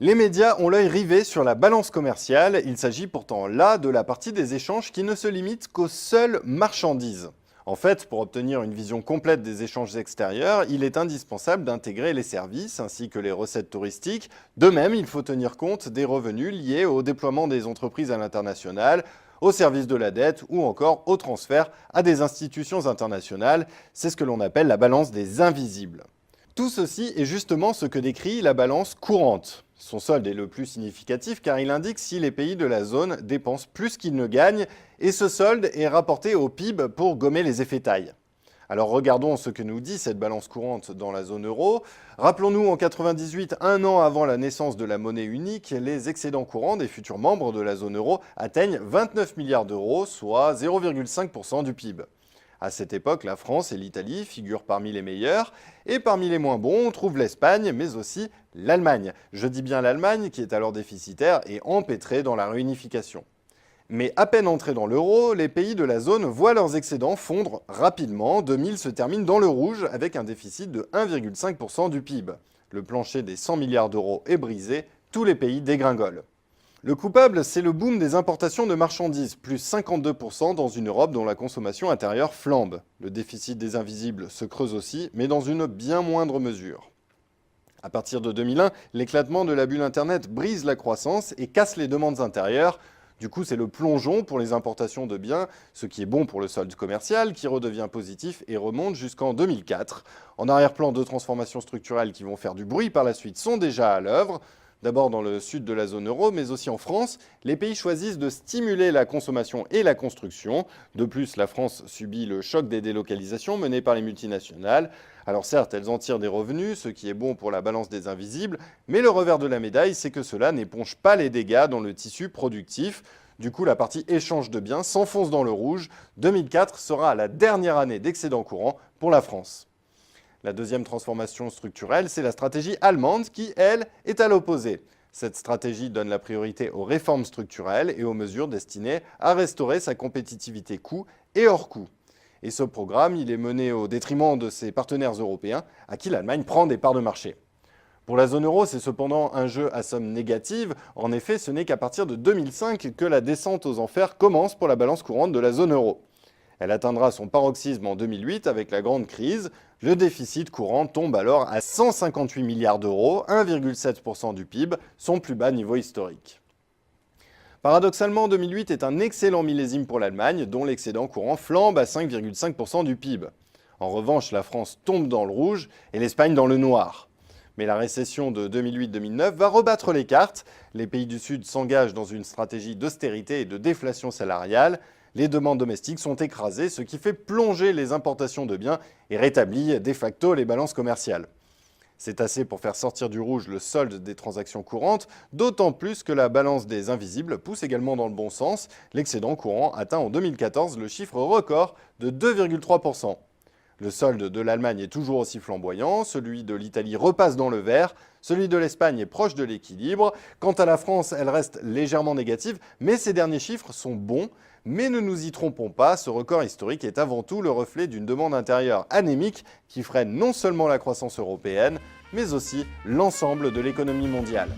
Les médias ont l'œil rivé sur la balance commerciale. Il s'agit pourtant là de la partie des échanges qui ne se limite qu'aux seules marchandises. En fait, pour obtenir une vision complète des échanges extérieurs, il est indispensable d'intégrer les services ainsi que les recettes touristiques. De même, il faut tenir compte des revenus liés au déploiement des entreprises à l'international, au service de la dette ou encore au transfert à des institutions internationales. C'est ce que l'on appelle la balance des invisibles. Tout ceci est justement ce que décrit la balance courante. Son solde est le plus significatif car il indique si les pays de la zone dépensent plus qu'ils ne gagnent et ce solde est rapporté au PIB pour gommer les effets taille. Alors regardons ce que nous dit cette balance courante dans la zone euro. Rappelons-nous en 98, un an avant la naissance de la monnaie unique, les excédents courants des futurs membres de la zone euro atteignent 29 milliards d'euros, soit 0,5% du PIB. À cette époque, la France et l'Italie figurent parmi les meilleurs, et parmi les moins bons, on trouve l'Espagne, mais aussi l'Allemagne. Je dis bien l'Allemagne, qui est alors déficitaire et empêtrée dans la réunification. Mais à peine entrés dans l'euro, les pays de la zone voient leurs excédents fondre rapidement. 2000 se termine dans le rouge, avec un déficit de 1,5% du PIB. Le plancher des 100 milliards d'euros est brisé, tous les pays dégringolent. Le coupable, c'est le boom des importations de marchandises, plus 52% dans une Europe dont la consommation intérieure flambe. Le déficit des invisibles se creuse aussi, mais dans une bien moindre mesure. À partir de 2001, l'éclatement de la bulle Internet brise la croissance et casse les demandes intérieures. Du coup, c'est le plongeon pour les importations de biens, ce qui est bon pour le solde commercial, qui redevient positif et remonte jusqu'en 2004. En arrière-plan, deux transformations structurelles qui vont faire du bruit par la suite sont déjà à l'œuvre. D'abord dans le sud de la zone euro, mais aussi en France, les pays choisissent de stimuler la consommation et la construction. De plus, la France subit le choc des délocalisations menées par les multinationales. Alors certes, elles en tirent des revenus, ce qui est bon pour la balance des invisibles, mais le revers de la médaille, c'est que cela n'éponge pas les dégâts dans le tissu productif. Du coup, la partie échange de biens s'enfonce dans le rouge. 2004 sera la dernière année d'excédent courant pour la France. La deuxième transformation structurelle, c'est la stratégie allemande qui, elle, est à l'opposé. Cette stratégie donne la priorité aux réformes structurelles et aux mesures destinées à restaurer sa compétitivité coût et hors coût. Et ce programme, il est mené au détriment de ses partenaires européens, à qui l'Allemagne prend des parts de marché. Pour la zone euro, c'est cependant un jeu à somme négative. En effet, ce n'est qu'à partir de 2005 que la descente aux enfers commence pour la balance courante de la zone euro. Elle atteindra son paroxysme en 2008 avec la grande crise. Le déficit courant tombe alors à 158 milliards d'euros, 1,7% du PIB, son plus bas niveau historique. Paradoxalement, 2008 est un excellent millésime pour l'Allemagne, dont l'excédent courant flambe à 5,5% du PIB. En revanche, la France tombe dans le rouge et l'Espagne dans le noir. Mais la récession de 2008-2009 va rebattre les cartes. Les pays du Sud s'engagent dans une stratégie d'austérité et de déflation salariale. Les demandes domestiques sont écrasées, ce qui fait plonger les importations de biens et rétablit de facto les balances commerciales. C'est assez pour faire sortir du rouge le solde des transactions courantes, d'autant plus que la balance des invisibles pousse également dans le bon sens. L'excédent courant atteint en 2014 le chiffre record de 2,3%. Le solde de l'Allemagne est toujours aussi flamboyant, celui de l'Italie repasse dans le vert, celui de l'Espagne est proche de l'équilibre. Quant à la France, elle reste légèrement négative, mais ces derniers chiffres sont bons. Mais ne nous y trompons pas, ce record historique est avant tout le reflet d'une demande intérieure anémique qui freine non seulement la croissance européenne, mais aussi l'ensemble de l'économie mondiale.